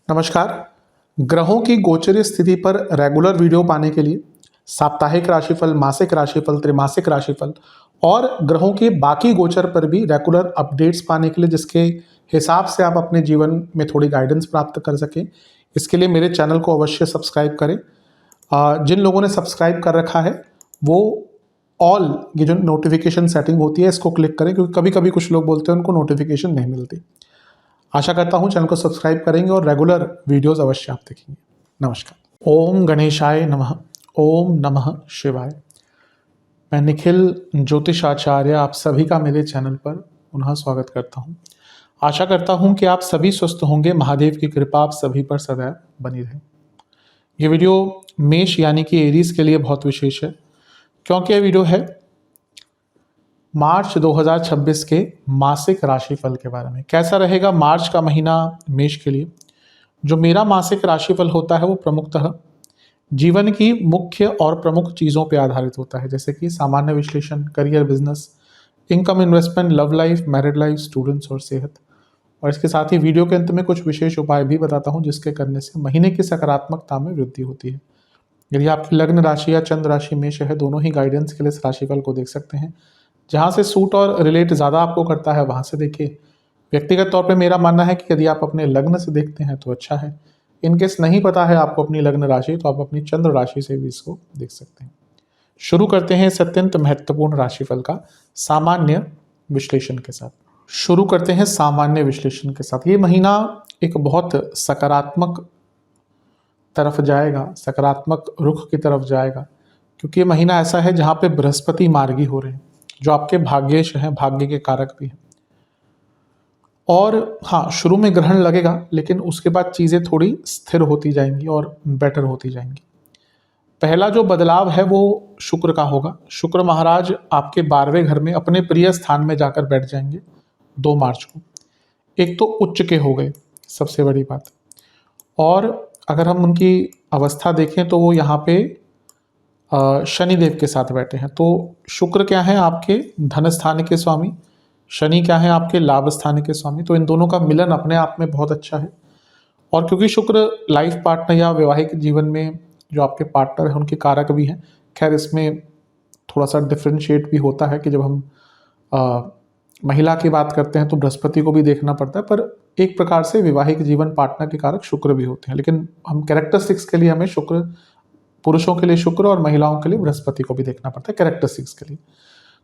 नमस्कार। ग्रहों की गोचरीय स्थिति पर रेगुलर वीडियो पाने के लिए साप्ताहिक राशिफल, मासिक राशिफल, त्रैमासिक राशिफल और ग्रहों के बाकी गोचर पर भी रेगुलर अपडेट्स पाने के लिए, जिसके हिसाब से आप अपने जीवन में थोड़ी गाइडेंस प्राप्त कर सकें, इसके लिए मेरे चैनल को अवश्य सब्सक्राइब करें। जिन लोगों ने सब्सक्राइब कर रखा है वो ऑल ये जो नोटिफिकेशन सेटिंग होती है इसको क्लिक करें, क्योंकि कभी कभी कुछ लोग बोलते हैं उनको नोटिफिकेशन नहीं मिलती। आशा करता हूं चैनल को सब्सक्राइब करेंगे और रेगुलर वीडियोस अवश्य आप देखेंगे। नमस्कार। ओम गणेशाय नमः। ओम नमः शिवाय। मैं निखिल ज्योतिष आचार्य आप सभी का मेरे चैनल पर पुनः स्वागत करता हूं। आशा करता हूं कि आप सभी स्वस्थ होंगे। महादेव की कृपा आप सभी पर सदैव बनी रहे। ये वीडियो मेष यानी कि एरीज के लिए बहुत विशेष है, क्योंकि यह वीडियो है मार्च 2026 के मासिक राशिफल के बारे में। कैसा रहेगा मार्च का महीना मेष के लिए। जो मेरा मासिक राशिफल होता है वो प्रमुखतः जीवन की मुख्य और प्रमुख चीज़ों पर आधारित होता है, जैसे कि सामान्य विश्लेषण, career, business, income, investment, love life, married life, students और सेहत। और इसके साथ ही वीडियो के अंत में कुछ विशेष उपाय भी बताता हूँ जिसके करने से महीने की सकारात्मकता में वृद्धि होती है। यदि आपकी लग्न राशि या चंद्र राशि मेष है, दोनों ही गाइडेंस के लिए इस राशिफल को देख सकते हैं। जहाँ से सूट और रिलेट ज़्यादा आपको करता है वहाँ से देखिए। व्यक्तिगत तौर पे मेरा मानना है कि यदि आप अपने लग्न से देखते हैं तो अच्छा है। इनकेस नहीं पता है आपको अपनी लग्न राशि, तो आप अपनी चंद्र राशि से भी इसको देख सकते हैं। शुरू करते हैं इस अत्यंत महत्वपूर्ण राशिफल का सामान्य विश्लेषण के साथ। शुरू करते हैं सामान्य विश्लेषण के साथ। ये महीना एक बहुत सकारात्मक तरफ जाएगा, सकारात्मक रुख की तरफ जाएगा, क्योंकि ये महीना ऐसा है जहाँ पे बृहस्पति मार्गी हो रहे हैं, जो आपके भाग्येश हैं, भाग्य के कारक भी हैं। और हाँ, शुरू में ग्रहण लगेगा, लेकिन उसके बाद चीज़ें थोड़ी स्थिर होती जाएंगी और बेटर होती जाएंगी। पहला जो बदलाव है वो शुक्र का होगा। शुक्र महाराज आपके 12वें घर में अपने प्रिय स्थान में जाकर बैठ जाएंगे 2 मार्च को। एक तो उच्च के हो गए, सबसे बड़ी बात। और अगर हम उनकी अवस्था देखें तो वो यहाँ पे शनिदेव के साथ बैठे हैं। तो शुक्र क्या है आपके धन स्थान के स्वामी, शनि क्या है आपके लाभ स्थान के स्वामी। तो इन दोनों का मिलन अपने आप में बहुत अच्छा है। और क्योंकि शुक्र लाइफ पार्टनर या वैवाहिक जीवन में जो आपके पार्टनर हैं उनके कारक भी हैं। खैर, इसमें थोड़ा सा डिफ्रेंशिएट भी होता है कि जब हम महिला की बात करते हैं तो बृहस्पति को भी देखना पड़ता है, पर एक प्रकार से वैवाहिक जीवन पार्टनर के कारक शुक्र भी होते हैं। लेकिन हम कैरेक्टरिस्टिक्स के लिए हमें शुक्र, पुरुषों के लिए शुक्र और महिलाओं के लिए बृहस्पति को भी देखना पड़ता है कैरेक्टरिस्टिक्स के लिए।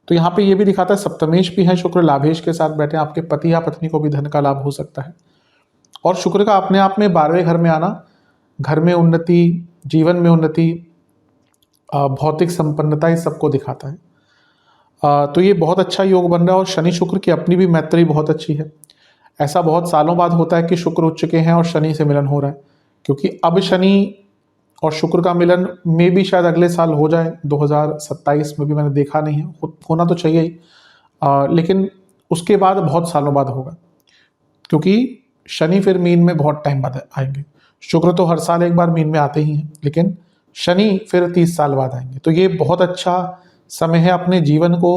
तो यहाँ पे ये भी दिखाता है सप्तमेश भी है शुक्र, लाभेश के साथ बैठे, आपके पति या पत्नी को भी धन का लाभ हो सकता है। और शुक्र का अपने आप में 12वें घर में आना घर में उन्नति, जीवन में उन्नति, भौतिक संपन्नता, इस सबको दिखाता है। तो ये बहुत अच्छा योग बन रहा है। और शनि शुक्र की अपनी भी मैत्री बहुत अच्छी है। ऐसा बहुत सालों बाद होता है कि शुक्र उच्च के हैं और शनि से मिलन हो रहा है, क्योंकि अब शनि और शुक्र का मिलन में भी शायद अगले साल हो जाए। 2027 में भी मैंने देखा नहीं है, होना तो चाहिए ही, लेकिन उसके बाद बहुत सालों बाद होगा, क्योंकि शनि फिर मीन में बहुत टाइम बाद आएंगे। शुक्र तो हर साल एक बार मीन में आते ही हैं, लेकिन शनि फिर 30 साल बाद आएंगे। तो ये बहुत अच्छा समय है अपने जीवन को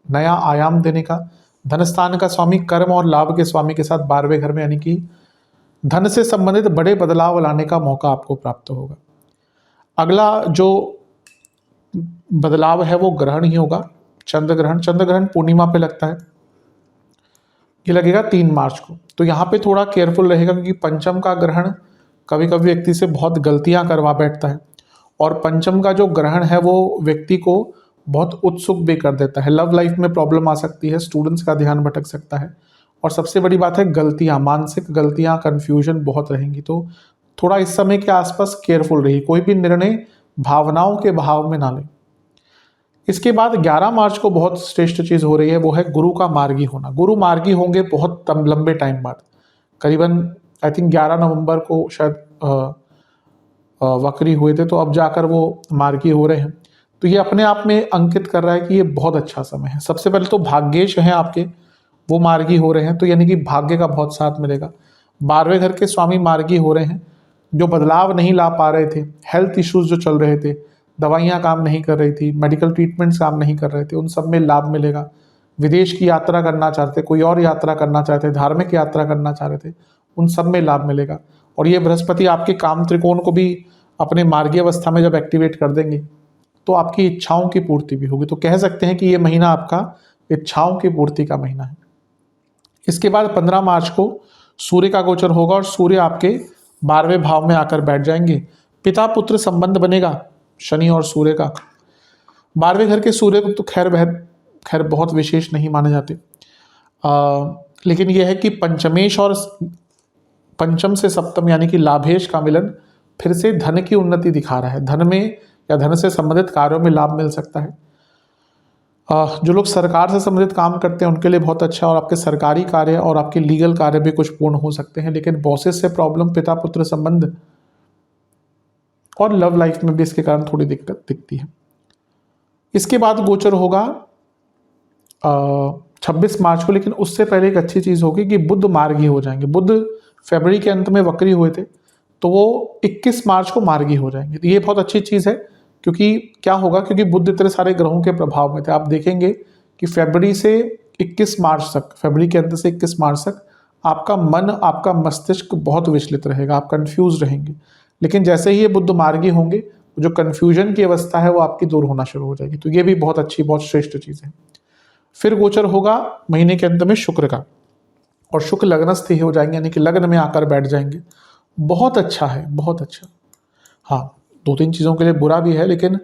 नया आयाम देने का। धन स्थान का स्वामी कर्म और लाभ के स्वामी के साथ 12वें घर में, यानी कि धन से संबंधित बड़े बदलाव लाने का मौका आपको प्राप्त होगा। अगला जो बदलाव है वो ग्रहण ही होगा, चंद्र ग्रहण। चंद्र ग्रहण पूर्णिमा पे लगता है, ये लगेगा 3 मार्च को। तो यहाँ पे थोड़ा केयरफुल रहेगा, क्योंकि पंचम का ग्रहण कभी कभी व्यक्ति से बहुत गलतियां करवा बैठता है। और पंचम का जो ग्रहण है वो व्यक्ति को बहुत उत्सुक भी कर देता है। लव लाइफ में प्रॉब्लम आ सकती है, स्टूडेंट्स का ध्यान भटक सकता है। और सबसे बड़ी बात है गलतियां, मानसिक गलतियां, कन्फ्यूजन बहुत रहेंगी। तो थोड़ा इस समय के आसपास केयरफुल रहिए, कोई भी निर्णय भावनाओं के भाव में ना लें। इसके बाद 11 मार्च को बहुत श्रेष्ठ चीज हो रही है, वो है गुरु का मार्गी होना। गुरु मार्गी होंगे बहुत लंबे टाइम बाद, करीबन आई थिंक 11 नवंबर को शायद वक्री हुए थे, तो अब जाकर वो मार्गी हो रहे हैं। तो ये अपने आप में अंकित कर रहा है कि ये बहुत अच्छा समय है। सबसे पहले तो भाग्येश हैं आपके, वो मार्गी हो रहे हैं, तो यानी कि भाग्य का बहुत साथ मिलेगा। 12वें घर के स्वामी मार्गी हो रहे हैं। जो बदलाव नहीं ला पा रहे थे, हेल्थ इश्यूज जो चल रहे थे, दवाइयाँ काम नहीं कर रही थी, मेडिकल ट्रीटमेंट्स काम नहीं कर रहे थे, उन सब में लाभ मिलेगा। विदेश की यात्रा करना चाहते, कोई और यात्रा करना चाहते, धार्मिक यात्रा करना चाह रहे थे, उन सब में लाभ मिलेगा। और ये बृहस्पति आपके काम त्रिकोण को भी अपने मार्गीय अवस्था में जब एक्टिवेट कर देंगे तो आपकी इच्छाओं की पूर्ति भी होगी। तो कह सकते हैं कि ये महीना आपका इच्छाओं की पूर्ति का महीना है। इसके बाद 15 मार्च को सूर्य का गोचर होगा और सूर्य आपके 12वें भाव में आकर बैठ जाएंगे। पिता पुत्र संबंध बनेगा शनि और सूर्य का। 12वें घर के सूर्य को तो खैर बहुत विशेष नहीं माने जाते, लेकिन यह है कि पंचमेश और पंचम से सप्तम यानी कि लाभेश का मिलन फिर से धन की उन्नति दिखा रहा है। धन में या धन से संबंधित कार्यों में लाभ मिल सकता है। जो लोग सरकार से संबंधित काम करते हैं उनके लिए बहुत अच्छा, और आपके सरकारी कार्य और आपके लीगल कार्य भी कुछ पूर्ण हो सकते हैं। लेकिन बॉसेस से प्रॉब्लम, पिता पुत्र संबंध और लव लाइफ में भी इसके कारण थोड़ी दिक्कत दिखती है। इसके बाद गोचर होगा 26 मार्च को, लेकिन उससे पहले एक अच्छी चीज़ होगी कि बुध मार्गी हो जाएंगे। बुध फरवरी के अंत में वक्री हुए थे, तो वो 21 मार्च को मार्गी हो जाएंगे। तो ये बहुत अच्छी चीज़ है, क्योंकि क्या होगा, क्योंकि बुध इतने सारे ग्रहों के प्रभाव में थे। आप देखेंगे कि फरवरी से 21 मार्च तक, फरवरी के अंत से 21 मार्च तक आपका मन, आपका मस्तिष्क बहुत विचलित रहेगा, आप कंफ्यूज रहेंगे। लेकिन जैसे ही ये बुध मार्गी होंगे, जो कन्फ्यूजन की अवस्था है वो आपकी दूर होना शुरू हो जाएगी। तो ये भी बहुत अच्छी, बहुत श्रेष्ठ चीज़ है। फिर गोचर होगा महीने के अंत में शुक्र का, और शुक्र लग्नस्थ ही हो जाएंगे, यानी कि लग्न में आकर बैठ जाएंगे। बहुत अच्छा है, बहुत अच्छा। हाँ, 2-3 चीज़ों के लिए बुरा भी है, लेकिन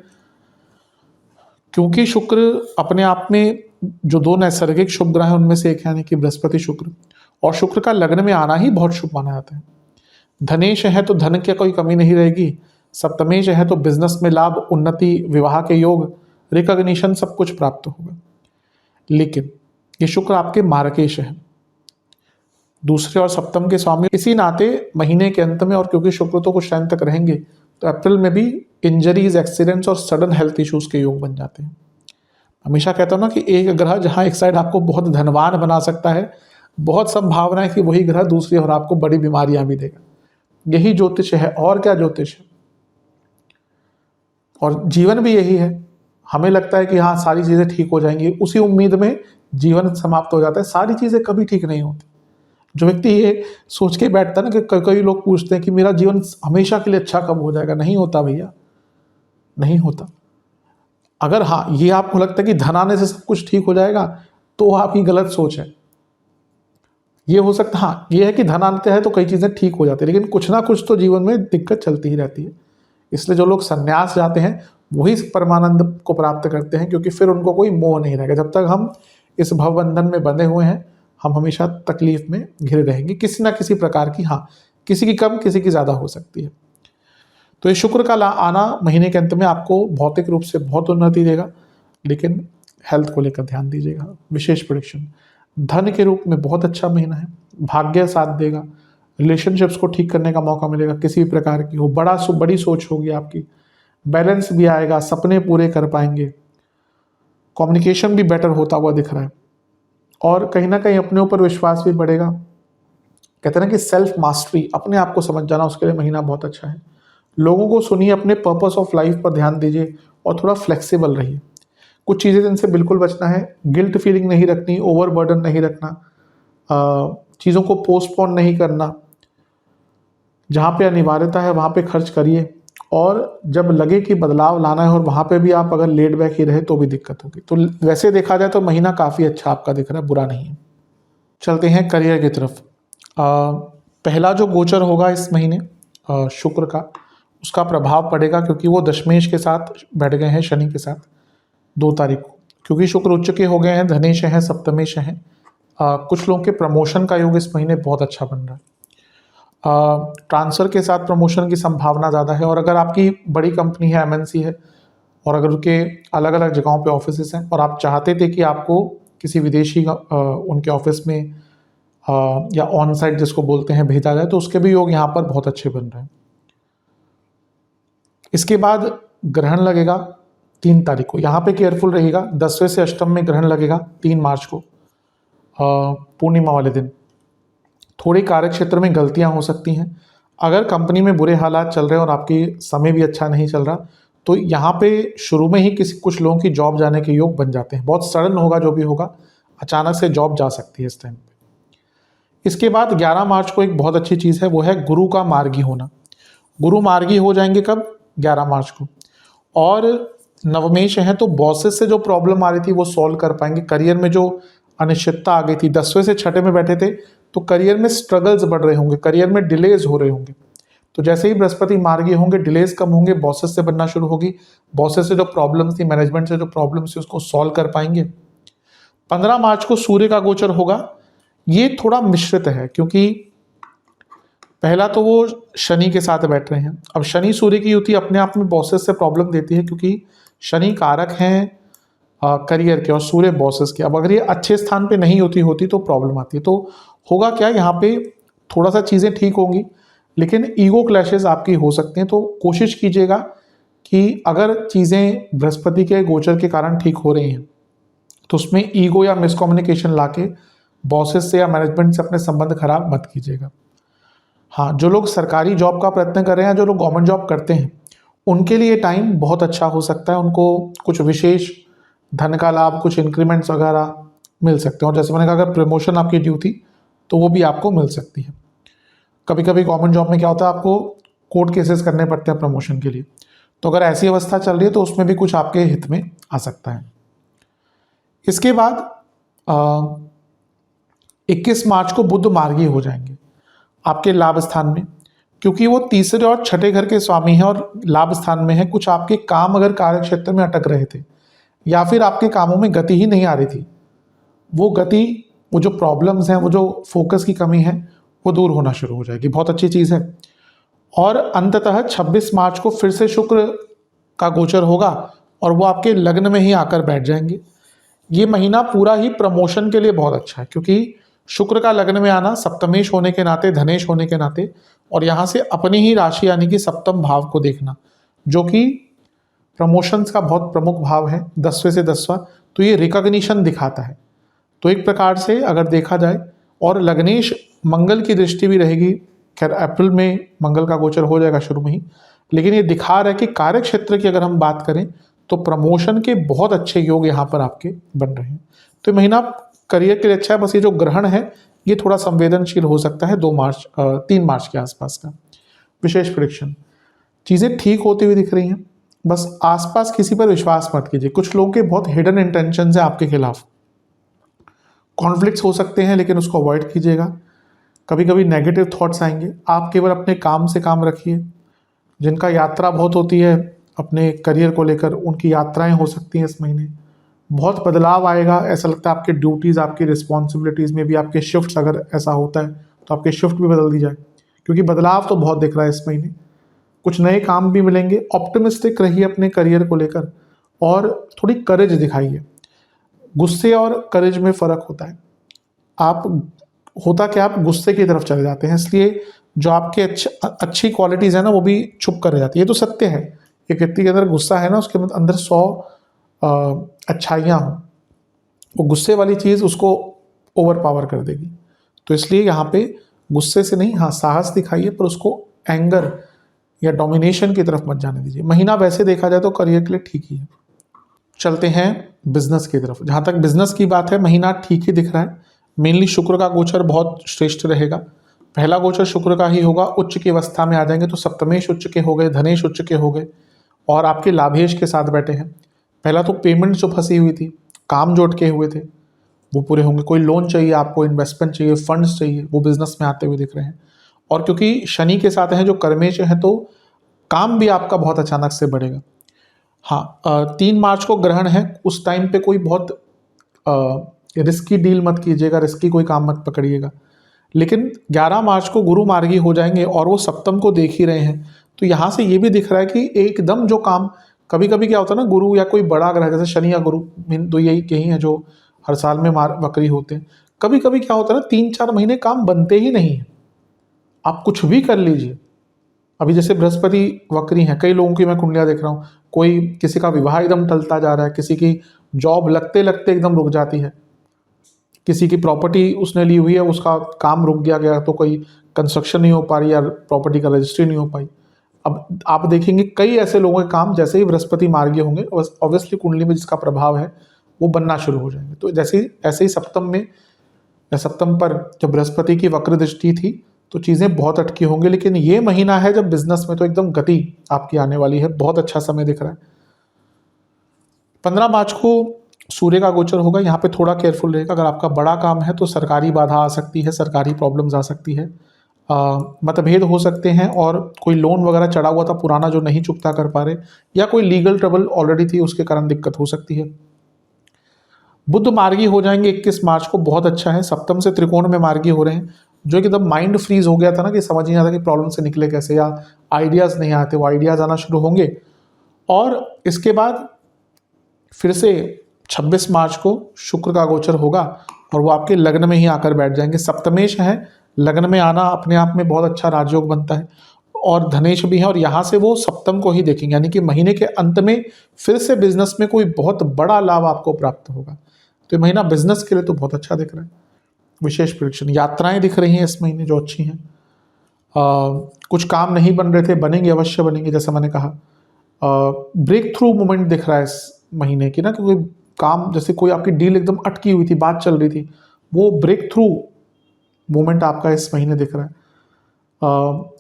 क्योंकि शुक्र अपने आप में जो 2 नैसर्गिक शुभ ग्रह हैं उनमें से एक है, यानी कि बृहस्पति शुक्र, और शुक्र का लग्न में आना ही बहुत शुभ माना जाता है। धनेश है तो धन की कोई कमी नहीं रहेगी, सप्तमेश है तो बिजनेस में लाभ, उन्नति, विवाह के योग, रिकॉग्निशन सब कुछ प्राप्त होगा। लेकिन ये शुक्र आपके मार्गेश है, दूसरे और सप्तम के स्वामी। इसी नाते महीने के अंत में, और क्योंकि शुक्र तो कुछ टाइम तक रहेंगे, तो अप्रैल में भी इंजरीज, एक्सीडेंट्स और सडन हेल्थ इश्यूज के योग बन जाते हैं। हमेशा कहता हूँ ना कि एक ग्रह जहाँ एक साइड आपको बहुत धनवान बना सकता है, बहुत संभावना है कि वही ग्रह दूसरी ओर आपको बड़ी बीमारियां भी देगा। यही ज्योतिष है, और क्या ज्योतिष है। और जीवन भी यही है। हमें लगता है कि हाँ सारी चीज़ें ठीक हो जाएंगी, उसी उम्मीद में जीवन समाप्त हो जाता है। सारी चीज़ें कभी ठीक नहीं होती। जो व्यक्ति ये सोच के बैठता है ना कि कई लोग पूछते हैं कि मेरा जीवन हमेशा के लिए अच्छा कब हो जाएगा, नहीं होता भैया, नहीं होता। अगर हाँ ये आपको लगता है कि धन आने से सब कुछ ठीक हो जाएगा, तो आपकी गलत सोच है। ये हो सकता है, हाँ ये है कि धन आते हैं तो कई चीज़ें ठीक हो जाती है, लेकिन कुछ ना कुछ तो जीवन में दिक्कत चलती ही रहती है। इसलिए जो लोग संन्यास जाते हैं वही परमानंद को प्राप्त करते हैं, क्योंकि फिर उनको कोई मोह नहीं रहेगा। जब तक हम इस भवबंधन में बंधे हुए हैं, हम हमेशा तकलीफ में घिरे रहेंगे, किसी ना किसी प्रकार की। हाँ, किसी की कम, किसी की ज़्यादा हो सकती है। तो ये शुक्र का आना महीने के अंत में आपको भौतिक रूप से बहुत उन्नति देगा, लेकिन हेल्थ को लेकर ध्यान दीजिएगा। विशेष प्रेडिक्शन, धन के रूप में बहुत अच्छा महीना है, भाग्य साथ देगा, रिलेशनशिप्स को ठीक करने का मौका मिलेगा, किसी भी प्रकार की हो, बड़ी सोच होगी आपकी, बैलेंस भी आएगा, सपने पूरे कर पाएंगे, कम्युनिकेशन भी बेटर होता हुआ दिख रहा है, और कहीं ना कहीं अपने ऊपर विश्वास भी बढ़ेगा। कहते हैं ना कि सेल्फ मास्टरी, अपने आप को समझ जाना, उसके लिए महीना बहुत अच्छा है। लोगों को सुनिए, अपने पर्पस ऑफ लाइफ पर ध्यान दीजिए, और थोड़ा फ्लेक्सिबल रहिए। कुछ चीज़ें जिनसे बिल्कुल बचना है, गिल्ट फीलिंग नहीं रखनी, ओवर बर्डन नहीं रखना, चीज़ों को पोस्टपोन नहीं करना, जहाँ पे अनिवार्यता है वहाँ पे खर्च करिए, और जब लगे कि बदलाव लाना है और वहाँ पे भी आप अगर लेट बैक ही रहे तो भी दिक्कत होगी। तो वैसे देखा जाए तो महीना काफ़ी अच्छा आपका दिख रहा है, बुरा नहीं है। चलते हैं करियर की तरफ। पहला जो गोचर होगा इस महीने शुक्र का, उसका प्रभाव पड़ेगा, क्योंकि वो दशमेश के साथ बैठ गए हैं, शनि के साथ 2 तारीख को। क्योंकि शुक्र उच्च के हो गए हैं, धनेश हैं, सप्तमेश हैं, कुछ लोगों के प्रमोशन का योग इस महीने बहुत अच्छा बन रहा है। ट्रांसफ़र के साथ प्रमोशन की संभावना ज़्यादा है, और अगर आपकी बड़ी कंपनी है, एमएनसी है, और अगर उनके अलग अलग जगहों पे ऑफिसेस हैं, और आप चाहते थे कि आपको किसी विदेशी उनके ऑफिस में या ऑन साइट जिसको बोलते हैं भेजा जाए, तो उसके भी योग यहाँ पर बहुत अच्छे बन रहे हैं। इसके बाद ग्रहण लगेगा 3 तारीख को, यहाँ पे केयरफुल रहिएगा। 10वें से अष्टम में ग्रहण लगेगा 3 मार्च को, पूर्णिमा वाले दिन। थोड़ी कार्य क्षेत्र में गलतियां हो सकती हैं। अगर कंपनी में बुरे हालात चल रहे हैं और आपकी समय भी अच्छा नहीं चल रहा, तो यहाँ पे शुरू में ही कुछ लोगों की जॉब जाने के योग बन जाते हैं। बहुत सडन होगा जो भी होगा, अचानक से जॉब जा सकती है इस टाइम पे। इसके बाद 11 मार्च को एक बहुत अच्छी चीज़ है, वो है गुरु का मार्गी होना। गुरु मार्गी हो जाएंगे कब? 11 मार्च को। और नवमेश हैं तो बॉसेस से जो प्रॉब्लम आ रही थी वो सॉल्व कर पाएंगे। करियर में जो अनिश्चितता आ गई थी, 10वें से 6ठे में बैठे थे तो करियर में स्ट्रगल्स बढ़ रहे होंगे, करियर में डिलेज हो रहे होंगे। तो जैसे ही बृहस्पति मार्गी होंगे, डिलेज कम होंगे, बॉसेस से बनना शुरू होगी, बॉसेस से जो प्रॉब्लम्स थी, मैनेजमेंट से जो प्रॉब्लम्स थी उसको सॉल्व कर पाएंगे। 15 मार्च को सूर्य का गोचर होगा। ये थोड़ा मिश्रित है क्योंकि पहला तो वो शनि के साथ बैठ रहे हैं। अब शनि सूर्य की युति अपने आप में बॉसेस से प्रॉब्लम देती है क्योंकि शनि कारक हैं करियर के और सूर्य बॉसेस के। अब अगर ये अच्छे स्थान पे नहीं होती तो प्रॉब्लम आती है। तो होगा क्या, यहाँ पे थोड़ा सा चीज़ें ठीक होंगी लेकिन ईगो क्लैशेस आपकी हो सकते हैं। तो कोशिश कीजिएगा कि अगर चीज़ें बृहस्पति के गोचर के कारण ठीक हो रही हैं तो उसमें ईगो या मिसकम्युनिकेशन लाके बॉसेस से या मैनेजमेंट से अपने संबंध खराब मत कीजिएगा। हाँ, जो लोग सरकारी जॉब का प्रयत्न कर रहे हैं, जो लोग गवर्नमेंट जॉब करते हैं, उनके लिए टाइम बहुत अच्छा हो सकता है। उनको कुछ विशेष धन का लाभ, कुछ इंक्रीमेंट्स वगैरह मिल सकते हैं। और जैसे मैंने कहा, अगर प्रमोशन आपकी ड्यू थी तो वो भी आपको मिल सकती है। कभी कभी गवर्नमेंट जॉब में क्या होता है, आपको कोर्ट केसेस करने पड़ते हैं प्रमोशन के लिए। तो अगर ऐसी अवस्था चल रही है तो उसमें भी कुछ आपके हित में आ सकता है। इसके बाद 21 मार्च को बुध मार्गी हो जाएंगे आपके लाभ स्थान में, क्योंकि वो तीसरे और छठे घर के स्वामी हैं और लाभ स्थान में है। कुछ आपके काम अगर कार्य क्षेत्र में अटक रहे थे या फिर आपके कामों में गति ही नहीं आ रही थी, वो गति, वो जो प्रॉब्लम्स हैं, वो जो फोकस की कमी है, वो दूर होना शुरू हो जाएगी। बहुत अच्छी चीज़ है। और अंततः 26 मार्च को फिर से शुक्र का गोचर होगा और वो आपके लग्न में ही आकर बैठ जाएंगे। ये महीना पूरा ही प्रमोशन के लिए बहुत अच्छा है क्योंकि शुक्र का लग्न में आना, सप्तमेश होने के नाते, धनेश होने के नाते, और यहाँ से अपनी ही राशि यानी कि सप्तम भाव को देखना, जो कि प्रमोशंस का बहुत प्रमुख भाव है, 10वें से 10वां, तो ये रिकॉग्निशन दिखाता है। तो एक प्रकार से अगर देखा जाए, और लग्नेश मंगल की दृष्टि भी रहेगी। खैर अप्रैल में मंगल का गोचर हो जाएगा शुरू में ही, लेकिन ये दिखा रहा है कि कार्य क्षेत्र की अगर हम बात करें तो प्रमोशन के बहुत अच्छे योग यहाँ पर आपके बन रहे हैं। तो महीना करियर के लिए अच्छा है। बस ये जो ग्रहण है ये थोड़ा संवेदनशील हो सकता है 3 मार्च के आसपास का। विशेष प्रेडिक्शन, चीज़ें ठीक होती हुई दिख रही हैं, बस आसपास किसी पर विश्वास मत कीजिए। कुछ लोगों के बहुत हिडन इंटेंशंस है आपके खिलाफ, कॉन्फ्लिक्ट्स हो सकते हैं, लेकिन उसको अवॉइड कीजिएगा। कभी कभी नेगेटिव थॉट्स आएंगे, आप केवल अपने काम से काम रखिए। जिनका यात्रा बहुत होती है अपने करियर को लेकर, उनकी यात्राएं हो सकती हैं इस महीने। बहुत बदलाव आएगा, ऐसा लगता है आपके ड्यूटीज़, आपकी रिस्पॉन्सिबिलिटीज़ में भी, आपके शिफ्ट्स अगर ऐसा होता है तो आपके शिफ्ट भी बदल दी जाए, क्योंकि बदलाव तो बहुत दिख रहा है इस महीने। कुछ नए काम भी मिलेंगे। ऑप्टिमिस्टिक रहिए अपने करियर को लेकर और थोड़ी करेज दिखाइए। गुस्से और करेज में फ़र्क होता है। होता क्या, आप गुस्से की तरफ चले जाते हैं, इसलिए जो आपके अच्छी क्वालिटीज़ है ना वो भी छुप कर रह जाती है। ये तो सत्य है। एक व्यक्ति के अंदर गुस्सा है ना, उसके अंदर 100 अच्छाइयाँ हों, वो गुस्से वाली चीज़ उसको ओवर पावर कर देगी। तो इसलिए यहाँ पे गुस्से से नहीं, हाँ साहस दिखाइए, पर उसको एंगर या डोमिनेशन की तरफ मत जाने दीजिए। महीना वैसे देखा जाए तो करियर के लिए ठीक ही है। चलते हैं बिजनेस की तरफ। जहाँ तक बिजनेस की बात है, महीना ठीक ही दिख रहा है। मेनली शुक्र का गोचर बहुत श्रेष्ठ रहेगा। पहला गोचर शुक्र का ही होगा। उच्च की अवस्था में आ जाएंगे तो सप्तमेश उच्च के हो गए, धनेश उच्च के हो गए और आपके लाभेश के साथ बैठे हैं। पहला तो पेमेंट जो फंसी हुई थी, काम जो अटके हुए थे, वो पूरे होंगे। कोई लोन चाहिए आपको, इन्वेस्टमेंट चाहिए, फंड्स चाहिए, वो बिजनेस में आते हुए दिख रहे हैं। और क्योंकि शनि के साथ हैं जो कर्मेश हैं, तो काम भी आपका बहुत अचानक से बढ़ेगा। हाँ, 3 मार्च को ग्रहण है, उस टाइम पे कोई बहुत रिस्की डील मत कीजिएगा, रिस्की कोई काम मत पकड़िएगा। लेकिन 11 मार्च को गुरु मार्गी हो जाएंगे और वो सप्तम को देख ही रहे हैं, तो यहाँ से ये भी दिख रहा है कि एकदम जो काम, कभी कभी क्या होता है ना, गुरु या कोई बड़ा ग्रह जैसे शनि या गुरु, दो यही हैं जो हर साल में वक्री होते हैं। कभी कभी क्या होता है ना, 3-4 महीने काम बनते ही नहीं है। आप कुछ भी कर लीजिए। अभी जैसे बृहस्पति वक्री हैं, कई लोगों की मैं कुंडलियाँ देख रहा हूँ, कोई किसी का विवाह एकदम टलता जा रहा है, किसी की जॉब लगते लगते एकदम रुक जाती है, किसी की प्रॉपर्टी उसने ली हुई है, उसका काम रुक गया, तो कोई कंस्ट्रक्शन नहीं हो पा रही या प्रॉपर्टी का रजिस्ट्री नहीं हो पाई। अब आप देखेंगे कई ऐसे लोगों के काम जैसे ही बृहस्पति मार्गी होंगे, ऑब्वियसली कुंडली में जिसका प्रभाव है वो बनना शुरू हो जाएंगे। तो जैसे ऐसे ही सप्तम में या सप्तम पर जब बृहस्पति की वक्र दृष्टि थी तो चीज़ें बहुत अटकी होंगी, लेकिन ये महीना है जब बिजनेस में तो एकदम गति आपकी आने वाली है, बहुत अच्छा समय दिख रहा है। 15 मार्च को सूर्य का गोचर होगा, यहाँ पे थोड़ा केयरफुल रहेगा। अगर आपका बड़ा काम है तो सरकारी बाधा आ सकती है, सरकारी प्रॉब्लम्स आ सकती है, मतभेद हो सकते हैं, और कोई लोन वगैरह चढ़ा हुआ था पुराना जो नहीं चुकता कर पा रहे, या कोई लीगल ट्रबल ऑलरेडी थी उसके कारण दिक्कत हो सकती है। बुध मार्गी हो जाएंगे 21 मार्च को, बहुत अच्छा है। सप्तम से त्रिकोण में मार्गी हो रहे हैं, जो एकदम माइंड फ्रीज हो गया था ना कि समझ नहीं आता कि प्रॉब्लम से निकले कैसे, या आइडियाज़ नहीं आते, वो आइडियाज़ आना शुरू होंगे। और इसके बाद फिर से 26 मार्च को शुक्र का गोचर होगा और वो आपके लग्न में ही आकर बैठ जाएंगे। सप्तमेश है, लग्न में आना अपने आप में बहुत अच्छा राजयोग बनता है, और धनेश भी है, और यहाँ से वो सप्तम को ही देखेंगे, यानी कि महीने के अंत में फिर से बिजनेस में कोई बहुत बड़ा लाभ आपको प्राप्त होगा। तो ये महीना बिजनेस के लिए तो बहुत अच्छा दिख रहा है। विशेष प्रेडिक्शन, यात्राएं दिख रही हैं इस महीने जो अच्छी हैं। कुछ काम नहीं बन रहे थे, बनेंगे, अवश्य बनेंगे। जैसा मैंने कहा, ब्रेक थ्रू मोमेंट दिख रहा है इस महीने की ना, क्योंकि काम, जैसे कोई आपकी डील एकदम अटकी हुई थी, बात चल रही थी, वो ब्रेक थ्रू मोमेंट आपका इस महीने दिख रहा है।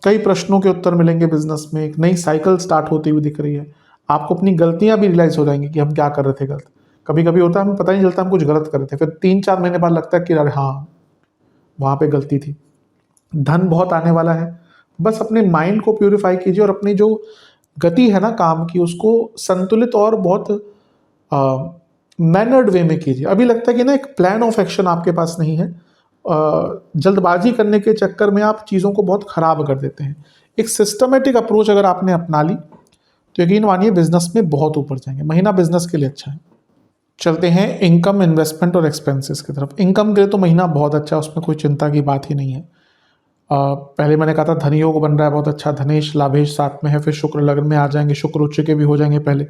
कई प्रश्नों के उत्तर मिलेंगे बिजनेस में, एक नई साइकिल स्टार्ट होती हुई दिख रही है। आपको अपनी गलतियां भी रियलाइज हो जाएंगी कि हम क्या कर रहे थे गलत। कभी कभी होता है हमें पता नहीं चलता हम कुछ गलत कर रहे थे, फिर 3-4 महीने बाद लगता है कि अरे हाँ, वहाँ पे गलती थी। धन बहुत आने वाला है, बस अपने माइंड को प्यूरिफाई कीजिए और अपनी जो गति है ना काम की, उसको संतुलित और बहुत मैनर्ड वे में कीजिए। अभी लगता है कि ना एक प्लान ऑफ एक्शन आपके पास नहीं है, जल्दबाजी करने के चक्कर में आप चीज़ों को बहुत ख़राब कर देते हैं। एक सिस्टमेटिक अप्रोच अगर आपने अपना ली तो यकीन मानिए बिजनेस में बहुत ऊपर जाएंगे। महीना बिजनेस के लिए अच्छा है। चलते हैं इनकम, इन्वेस्टमेंट और एक्सपेंसेस की तरफ। इनकम के लिए तो महीना बहुत अच्छा है, उसमें कोई चिंता की बात ही नहीं है। पहले मैंने कहा था धन योग बन रहा है बहुत अच्छा, धनेश लाभेश साथ में है, फिर शुक्र लग्न में आ जाएंगे, शुक्र उच्च के भी हो जाएंगे पहले।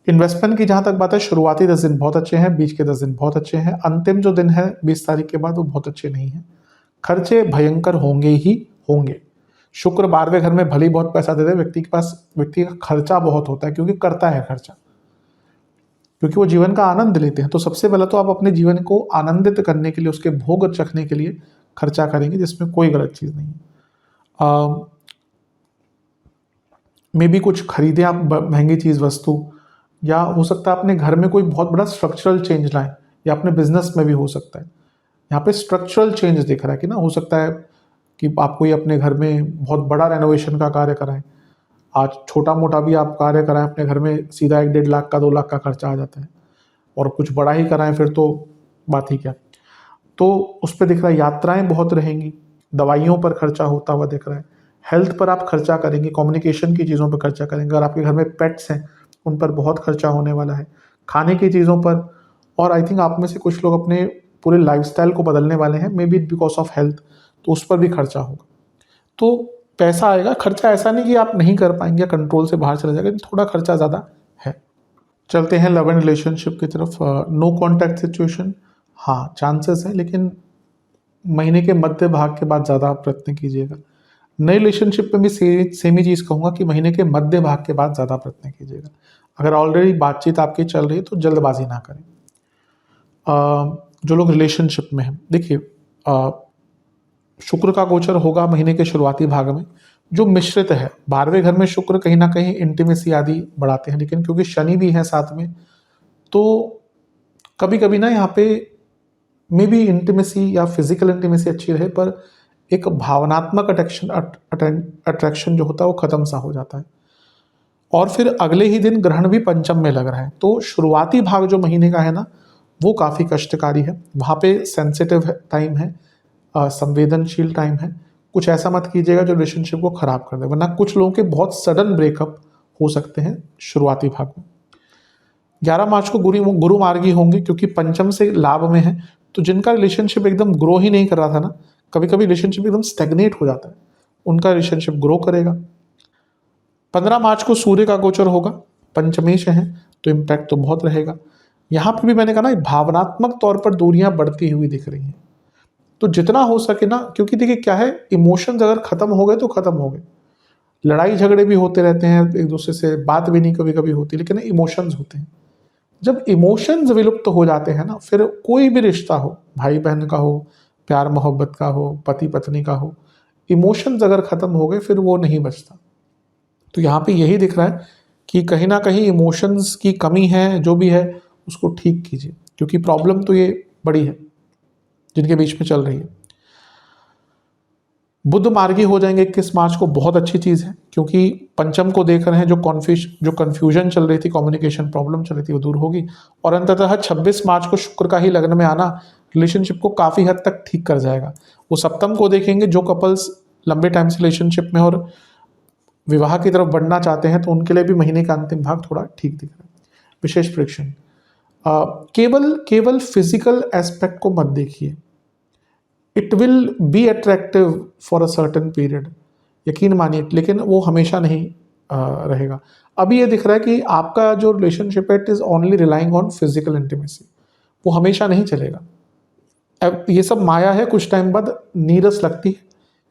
इन्वेस्टमेंट की जहाँ तक बात है, शुरुआती 10 दिन बहुत अच्छे हैं, बीच के 10 दिन बहुत अच्छे हैं, अंतिम जो दिन है 20 तारीख के बाद वो बहुत अच्छे नहीं हैं। खर्चे भयंकर होंगे ही होंगे। शुक्र 12वें घर में भले ही बहुत पैसा दे दे, व्यक्ति का खर्चा बहुत होता है, क्योंकि करता है खर्चा, क्योंकि वो जीवन का आनंद लेते हैं। तो सबसे पहले तो आप अपने जीवन को आनंदित करने के लिए, उसके भोग चखने के लिए खर्चा करेंगे, जिसमें कोई गलत चीज़ नहीं है। मे बी कुछ खरीदें आप महंगी चीज़ वस्तु, या हो सकता है अपने घर में कोई बहुत बड़ा स्ट्रक्चरल चेंज लाएं, या अपने बिजनेस में भी हो सकता है। यहाँ पे स्ट्रक्चरल चेंज दिख रहा है कि ना, हो सकता है कि आप कोई अपने घर में बहुत बड़ा रेनोवेशन का कार्य कराएं। आज छोटा मोटा भी आप कार्य कराएं अपने घर में, सीधा 1-1.5 लाख का 2 लाख का खर्चा आ जाता है, और कुछ बड़ा ही कराएं फिर तो बात ही क्या। तो उस पर दिख रहा है यात्राएं बहुत रहेंगी, दवाइयों पर खर्चा होता हुआ दिख रहा है, हेल्थ पर आप खर्चा करेंगे, कम्युनिकेशन की चीज़ों पर खर्चा करेंगे, अगर आपके घर में पेट्स हैं उन पर बहुत खर्चा होने वाला है, खाने की चीज़ों पर। और आई थिंक आप में से कुछ लोग अपने पूरे लाइफस्टाइल को बदलने वाले हैं, may be because of health, तो उस पर भी खर्चा होगा। तो पैसा आएगा, खर्चा ऐसा नहीं कि आप नहीं कर पाएंगे या कंट्रोल से बाहर चला जाएगा, थोड़ा खर्चा ज़्यादा है। चलते हैं लव एंड रिलेशनशिप की तरफ। नो कॉन्टैक्ट सिचुएशन, हाँ चांसेस है, लेकिन महीने के मध्य भाग के बाद ज़्यादा प्रयत्न कीजिएगा। नए रिलेशनशिप में भी सेम ही चीज़ कहूँगा कि महीने के मध्य भाग के बाद ज़्यादा प्रयत्न कीजिएगा। अगर ऑलरेडी बातचीत आपकी चल रही है तो जल्दबाजी ना करें। जो लोग रिलेशनशिप में हैं, देखिए शुक्र का गोचर होगा महीने के शुरुआती भाग में, जो मिश्रित है। 12वें घर में शुक्र कहीं ना कहीं इंटीमेसी आदि बढ़ाते हैं, लेकिन क्योंकि शनि भी है साथ में, तो कभी कभी ना यहाँ पे मे बी इंटीमेसी या फिजिकल इंटीमेसी अच्छी रहे, पर एक भावनात्मक अट्रैक्शन जो होता है वो खत्म सा हो जाता है। और फिर अगले ही दिन ग्रहण भी पंचम में लग रहा है, तो शुरुआती भाग जो महीने का है ना, वो काफ़ी कष्टकारी है। वहाँ पे सेंसिटिव टाइम है, संवेदनशील टाइम है। कुछ ऐसा मत कीजिएगा जो रिलेशनशिप को खराब कर दे, वरना कुछ लोगों के बहुत सडन ब्रेकअप हो सकते हैं शुरुआती भाग में। 11 मार्च को गुरु मार्गी होंगे, क्योंकि पंचम से लाभ में है, तो जिनका रिलेशनशिप एकदम ग्रो ही नहीं कर रहा था ना, कभी कभी रिलेशनशिप एकदम स्टेगनेट हो जाता है, उनका रिलेशनशिप ग्रो करेगा। 15 मार्च को सूर्य का गोचर होगा, पंचमेश है, तो इम्पैक्ट तो बहुत रहेगा। यहाँ पे भी मैंने कहा ना, भावनात्मक तौर पर दूरियां बढ़ती हुई दिख रही हैं, तो जितना हो सके ना, क्योंकि देखिए क्या है, इमोशंस अगर खत्म हो गए तो खत्म हो गए। लड़ाई झगड़े भी होते रहते हैं, एक दूसरे से बात भी नहीं कभी कभी होती, लेकिन इमोशंस होते हैं, जब इमोशंस विलुप्त हो जाते हैं ना, फिर कोई भी रिश्ता हो, भाई बहन का हो, प्यार मोहब्बत का हो, पति पत्नी का हो, इमोशंस अगर खत्म हो गए फिर वो नहीं बचता। तो यहाँ पे यही दिख रहा है कि कहीं ना कहीं इमोशंस की कमी है, जो भी है उसको ठीक कीजिए, क्योंकि प्रॉब्लम तो ये बड़ी है जिनके बीच में चल रही है। बुध मार्गी हो जाएंगे 21 मार्च को, बहुत अच्छी चीज़ है, क्योंकि पंचम को देख रहे हैं, जो कन्फ्यूजन चल रही थी, कम्युनिकेशन प्रॉब्लम चल रही थी, वो दूर होगी। और अंततः 26 मार्च को शुक्र का ही लग्न में आना रिलेशनशिप को काफ़ी हद तक ठीक कर जाएगा। वो सप्तम को देखेंगे, जो कपल्स लंबे टाइम से रिलेशनशिप में और विवाह की तरफ बढ़ना चाहते हैं, तो उनके लिए भी महीने का अंतिम भाग थोड़ा ठीक दिख रहा है। विशेष प्रेडिक्शन, केवल फिजिकल एस्पेक्ट को मत देखिए, it will be attractive for a certain period, यकीन मानिए, लेकिन वो हमेशा नहीं रहेगा। अभी ये दिख रहा है कि आपका जो रिलेशनशिप है, it is only relying on physical intimacy, वो हमेशा नहीं चलेगा। अब ये सब माया है, कुछ टाइम बाद नीरस लगती है,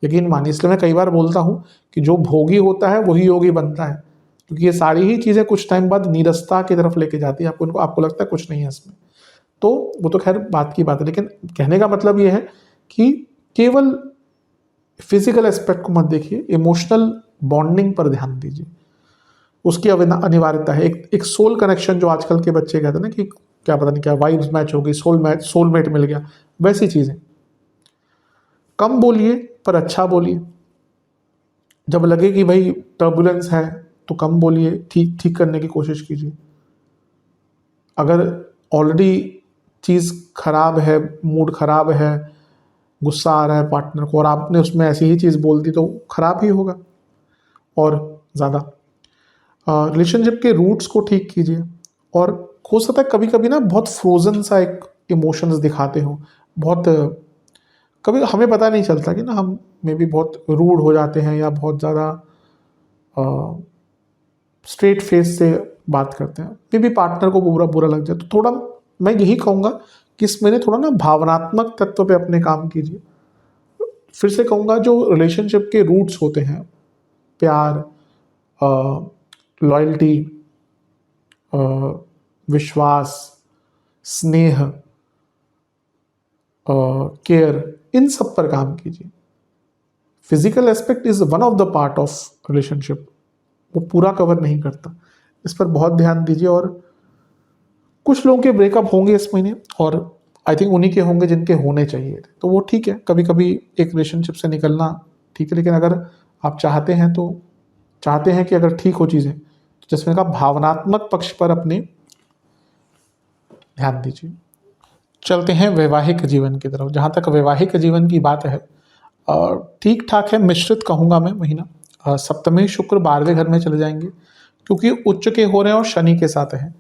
यकीन मानिए। इसलिए मैं कई बार बोलता हूँ कि जो भोगी होता है वही योगी बनता है, क्योंकि ये सारी ही चीज़ें कुछ टाइम बाद नीरसता की तरफ लेके जाती है, आपको लगता है कुछ नहीं है इसमें। तो वो तो खैर बात की बात है, लेकिन कहने का मतलब ये है कि केवल फिजिकल एस्पेक्ट को मत देखिए, इमोशनल बॉन्डिंग पर ध्यान दीजिए, उसकी अनिवार्यता है। एक सोल कनेक्शन, जो आजकल के बच्चे कहते हैं ना कि क्या पता नहीं क्या वाइब्स मैच हो गई, सोलमेट मिल गया, वैसी चीज़ें। कम बोलिए पर अच्छा बोलिए, जब लगे कि भाई टर्बुलेंस है तो कम बोलिए, ठीक करने की कोशिश कीजिए। अगर ऑलरेडी चीज़ खराब है, मूड खराब है, गुस्सा आ रहा है पार्टनर को, और आपने उसमें ऐसी ही चीज़ बोल दी, तो खराब ही होगा और ज़्यादा। रिलेशनशिप के रूट्स को ठीक कीजिए, और हो सकता है कभी कभी ना बहुत फ्रोजन सा एक इमोशंस दिखाते हो, बहुत कभी हमें पता नहीं चलता कि ना हम में भी बहुत रूड हो जाते हैं, या बहुत ज़्यादा स्ट्रेट फेस से बात करते हैं, मे भी पार्टनर को बुरा लग जाए। तो थोड़ा मैं यही कहूँगा कि इसमें थोड़ा ना भावनात्मक तत्व पे अपने काम कीजिए। फिर से कहूँगा, जो रिलेशनशिप के रूट्स होते हैं, प्यार, लॉयल्टी, विश्वास, स्नेह, केयर, इन सब पर काम कीजिए। Physical aspect is one of the part of relationship, वो पूरा कवर नहीं करता, इस पर बहुत ध्यान दीजिए। और कुछ लोगों के ब्रेकअप होंगे इस महीने, और आई थिंक उन्हीं के होंगे जिनके होने चाहिए थे, तो वो ठीक है, कभी कभी एक रिलेशनशिप से निकलना ठीक है, लेकिन अगर आप चाहते हैं कि अगर ठीक हो चीज़ें, तो जिसमें का भावनात्मक पक्ष पर अपने ध्यान दीजिए। चलते हैं वैवाहिक जीवन की तरफ। जहाँ तक वैवाहिक जीवन की बात है, ठीक ठाक है, मिश्रित कहूँगा मैं महीना। सप्तमी शुक्र 12वें घर में चले जाएंगे, क्योंकि उच्च के हो रहे हैं और शनि के साथ हैं।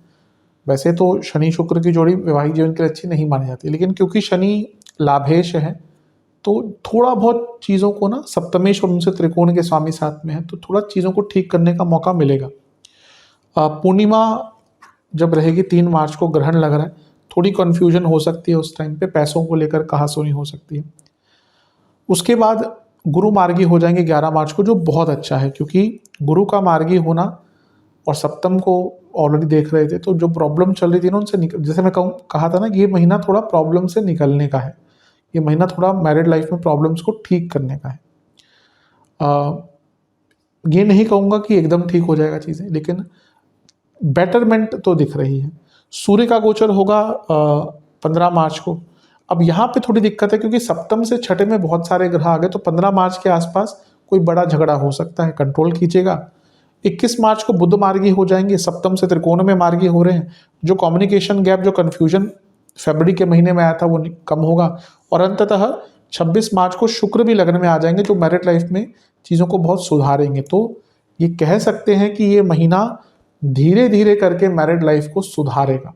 वैसे तो शनि शुक्र की जोड़ी वैवाहिक जीवन के लिए अच्छी नहीं मानी जाती, लेकिन क्योंकि शनि लाभेश है, तो थोड़ा बहुत चीज़ों को ना, सप्तमेश और उनसे त्रिकोण के स्वामी साथ में है, तो थोड़ा चीज़ों को ठीक करने का मौका मिलेगा। पूर्णिमा जब रहेगी 3 मार्च को, ग्रहण लग रहा है, थोड़ी कन्फ्यूजन हो सकती है उस टाइम पे, पैसों को लेकर कहासुनी हो सकती है। उसके बाद गुरु मार्गी हो जाएंगे 11 मार्च को, जो बहुत अच्छा है, क्योंकि गुरु का मार्गी होना और सप्तम को ऑलरेडी देख रहे थे, तो जो प्रॉब्लम चल रही थी ना उनसे जैसे मैं कहा था ना कि ये महीना थोड़ा प्रॉब्लम से निकलने का है, ये महीना थोड़ा मैरिड लाइफ में प्रॉब्लम्स को ठीक करने का है। ये नहीं कहूँगा कि एकदम ठीक हो जाएगा चीज़ें, लेकिन बेटरमेंट तो दिख रही है। सूर्य का गोचर होगा 15 मार्च को। अब यहाँ पे थोड़ी दिक्कत है, क्योंकि सप्तम से छठे में बहुत सारे ग्रह आ गए, तो 15 मार्च के आसपास कोई बड़ा झगड़ा हो सकता है, कंट्रोल कीजिएगा। 21 मार्च को बुध मार्गी हो जाएंगे, सप्तम से त्रिकोण में मार्गी हो रहे हैं, जो कम्युनिकेशन गैप, जो कन्फ्यूजन फरवरी के महीने में आया था, वो कम होगा। और अंततः 26 मार्च को शुक्र भी लग्न में आ जाएंगे, जो मैरिड लाइफ में चीज़ों को बहुत सुधारेंगे। तो ये कह सकते हैं कि ये महीना धीरे धीरे करके मैरिड लाइफ को सुधारेगा।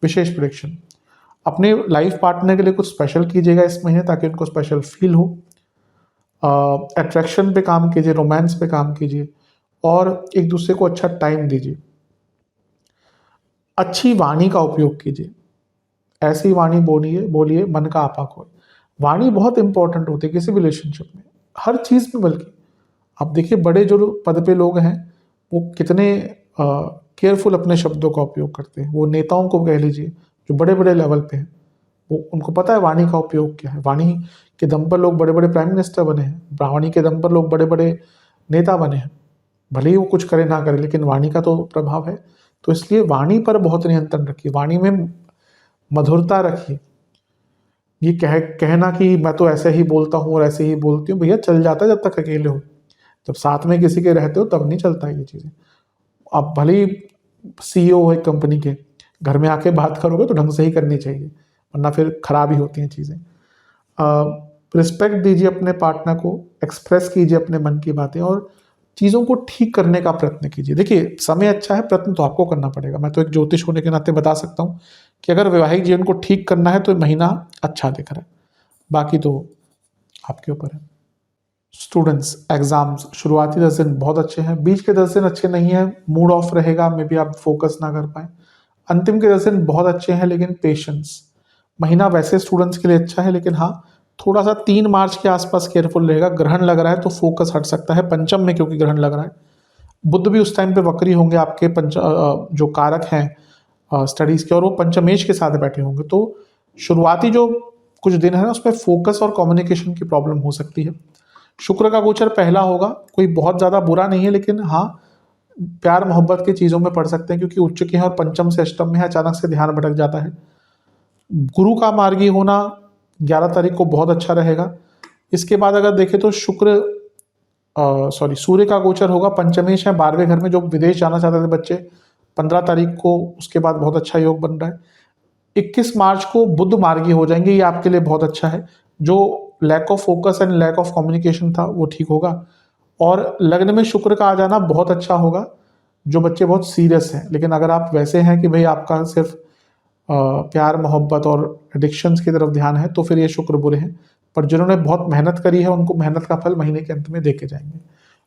विशेष प्रेडिक्शन, अपने लाइफ पार्टनर के लिए कुछ स्पेशल कीजिएगा इस महीने, ताकि उनको स्पेशल फील हो। अट्रैक्शन पे काम कीजिए, रोमांस पे काम कीजिए, और एक दूसरे को अच्छा टाइम दीजिए। अच्छी वाणी का उपयोग कीजिए, ऐसी वाणी बोलिए मन का आपा खोए। वाणी बहुत इंपॉर्टेंट होती है किसी भी रिलेशनशिप में, हर चीज़ में। बल्कि आप देखिए, बड़े जो पद पे लोग हैं, वो कितने केयरफुल अपने शब्दों का उपयोग करते हैं। वो नेताओं को कह लीजिए जो बड़े बड़े लेवल पे हैं, वो उनको पता है वाणी का उपयोग क्या है। वाणी के दम पर लोग बड़े बड़े प्राइम मिनिस्टर बने हैं, वाणी के दम पर लोग बड़े बड़े नेता बने हैं। भले ही वो कुछ करे ना करे, लेकिन वाणी का तो प्रभाव है। तो इसलिए वाणी पर बहुत नियंत्रण रखिए, वाणी में मधुरता रखिए। ये कहना कि मैं तो ऐसे ही बोलता हूँ और ऐसे ही बोलती हूँ, भैया चल जाता है जब तक अकेले हो। जब साथ में किसी के रहते हो तब नहीं चलता है ये चीज़ें। आप भले ही CEO हो एक कंपनी के, घर में आके बात करोगे तो ढंग से ही करनी चाहिए, वरना फिर खराब ही होती हैं चीज़ें। रिस्पेक्ट दीजिए अपने पार्टनर को, एक्सप्रेस कीजिए अपने मन की बातें और चीज़ों को ठीक करने का प्रयत्न कीजिए। देखिए समय अच्छा है, प्रयत्न तो आपको करना पड़ेगा। मैं तो एक ज्योतिष होने के नाते बता सकता हूँ कि अगर वैवाहिक जीवन को ठीक करना है तो महीना अच्छा दिख रहा है, बाकी तो आपके ऊपर है। स्टूडेंट्स, एग्जाम्स शुरुआती 10 दिन बहुत अच्छे हैं, बीच के 10 दिन अच्छे नहीं हैं, मूड ऑफ रहेगा, मे बी आप फोकस ना कर पाए। अंतिम के 10 दिन बहुत अच्छे हैं, लेकिन पेशेंस। महीना वैसे स्टूडेंट्स के लिए अच्छा है, लेकिन हाँ थोड़ा सा 3 मार्च के आसपास केयरफुल रहेगा। ग्रहण लग रहा है तो फोकस हट सकता है पंचम में, क्योंकि ग्रहण लग रहा है। बुध भी उस टाइम पे वक्री होंगे, आपके जो कारक हैं स्टडीज के, और वो पंचमेश के साथ बैठे होंगे। तो शुरुआती जो कुछ दिन है ना, उसमें फोकस और कम्युनिकेशन की प्रॉब्लम हो सकती है। शुक्र का गोचर पहला होगा, कोई बहुत ज़्यादा बुरा नहीं है, लेकिन हाँ प्यार मोहब्बत की चीज़ों में पड़ सकते हैं, क्योंकि उच्च के हैं और पंचम से अष्टम में है, अचानक से ध्यान भटक जाता है। गुरु का मार्गी होना 11 तारीख को बहुत अच्छा रहेगा। इसके बाद अगर देखें तो सूर्य का गोचर होगा, पंचमेश है 12वें घर में, जो विदेश जाना चाहते थे बच्चे 15 तारीख को, उसके बाद बहुत अच्छा योग बन रहा है। 21 मार्च को बुध मार्गी हो जाएंगे, ये आपके लिए बहुत अच्छा है। जो lack of focus and lack of communication था वो ठीक होगा, और लग्न में शुक्र का आ जाना बहुत अच्छा होगा जो बच्चे बहुत सीरियस हैं। लेकिन अगर आप वैसे हैं कि भाई आपका सिर्फ प्यार मोहब्बत और एडिक्शंस की तरफ ध्यान है, तो फिर ये शुक्र बुरे हैं। पर जिन्होंने बहुत मेहनत करी है, उनको मेहनत का फल महीने के अंत में देके जाएंगे।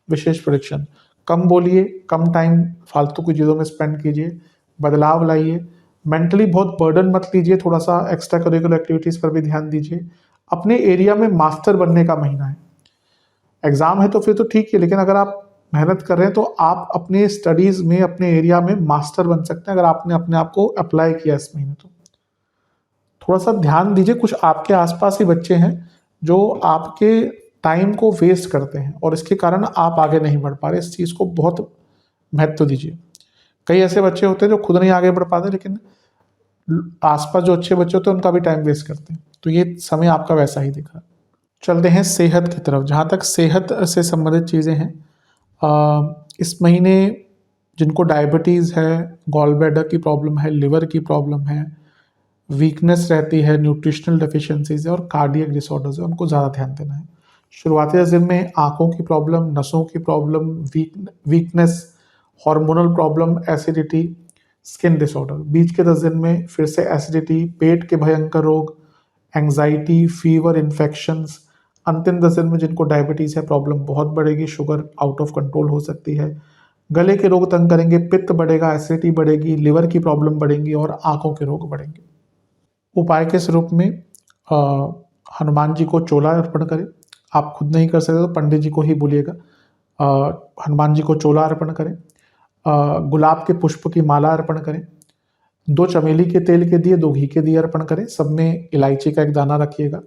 विशेष प्रेडिक्शन, कम बोलिए, कम टाइम फालतू की चीज़ों में स्पेंड कीजिए, बदलाव लाइए, मेंटली बहुत बर्डन मत लीजिए, थोड़ा सा एक्स्ट्रा करिकुलर एक्टिविटीज़ पर भी ध्यान दीजिए। अपने एरिया में मास्टर बनने का महीना है। एग्ज़ाम है तो फिर तो ठीक है, लेकिन अगर आप मेहनत कर रहे हैं तो आप अपने स्टडीज़ में, अपने एरिया में मास्टर बन सकते हैं, अगर आपने अपने आप को अप्लाई किया इस महीने। तो थोड़ा सा ध्यान दीजिए, कुछ आपके आसपास ही बच्चे हैं जो आपके टाइम को वेस्ट करते हैं और इसके कारण आप आगे नहीं बढ़ पा रहे। इस चीज़ को बहुत महत्व दीजिए। कई ऐसे बच्चे होते हैं जो खुद नहीं आगे बढ़ पाते, लेकिन आसपास जो अच्छे बच्चे होते हैं उनका भी टाइम वेस्ट करते हैं। तो ये समय आपका वैसा ही दिख रहा है। चलते हैं सेहत की तरफ। जहाँ तक सेहत से संबंधित चीज़ें हैं, इस महीने जिनको डायबिटीज़ है, गॉल ब्लैडर की प्रॉब्लम है, लिवर की प्रॉब्लम है, वीकनेस रहती है, न्यूट्रिशनल डेफिशिएंसीज है और कार्डियक डिसऑर्डर्स है, उनको ज़्यादा ध्यान देना है। शुरुआती 10 दिन में आँखों की प्रॉब्लम, नसों की problem, weakness, hormonal problem, acidity, skin disorder. बीच के 10 दिन में फिर से एसिडिटी, पेट के भयंकर रोग, एंग्जाइटी, फीवर, इन्फेक्शंस। अंतिम 10 दिन में जिनको डायबिटीज़ है, प्रॉब्लम बहुत बढ़ेगी, शुगर आउट ऑफ कंट्रोल हो सकती है, गले के रोग तंग करेंगे, पित्त बढ़ेगा, एसिडिटी बढ़ेगी, लिवर की प्रॉब्लम बढ़ेंगी और आँखों के रोग बढ़ेंगे। उपाय के स्वरूप में हनुमान जी को चोला अर्पण करें। आप खुद नहीं कर सकते तो पंडित जी को ही बोलिएगा। हनुमान जी को चोला अर्पण करें, गुलाब के पुष्प की माला अर्पण करें, 2 चमेली के तेल के दिए, 2 घी के दिए अर्पण करें। सब में इलायची का एक दाना रखिएगा।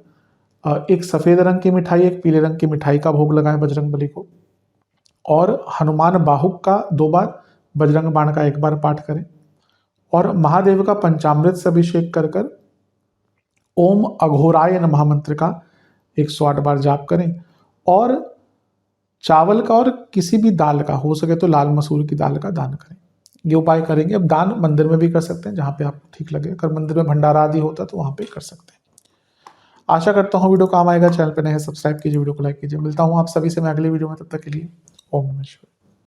एक सफ़ेद रंग की मिठाई, एक पीले रंग की मिठाई का भोग लगाएं बजरंगबली को, और हनुमान बाहुक का 2 बार, बजरंग बाण का 1 बार पाठ करें, और महादेव का पंचामृत से अभिषेक कर कर ओम अघोराय नमः मंत्र का 108 बार जाप करें। और चावल का और किसी भी दाल का, हो सके तो लाल मसूर की दाल का दान करें। ये उपाय करेंगे। अब दान मंदिर में भी कर सकते हैं, जहाँ पे आपको ठीक लगे। अगर मंदिर में भंडारा आदि होता तो वहाँ पे कर सकते हैं। आशा करता हूँ वीडियो काम आएगा। चैनल पे नए हैं, सब्सक्राइब कीजिए, वीडियो को लाइक कीजिए। मिलता हूँ आप सभी से मैं अगले वीडियो में, तब तक के लिए ओम नमः शिवाय।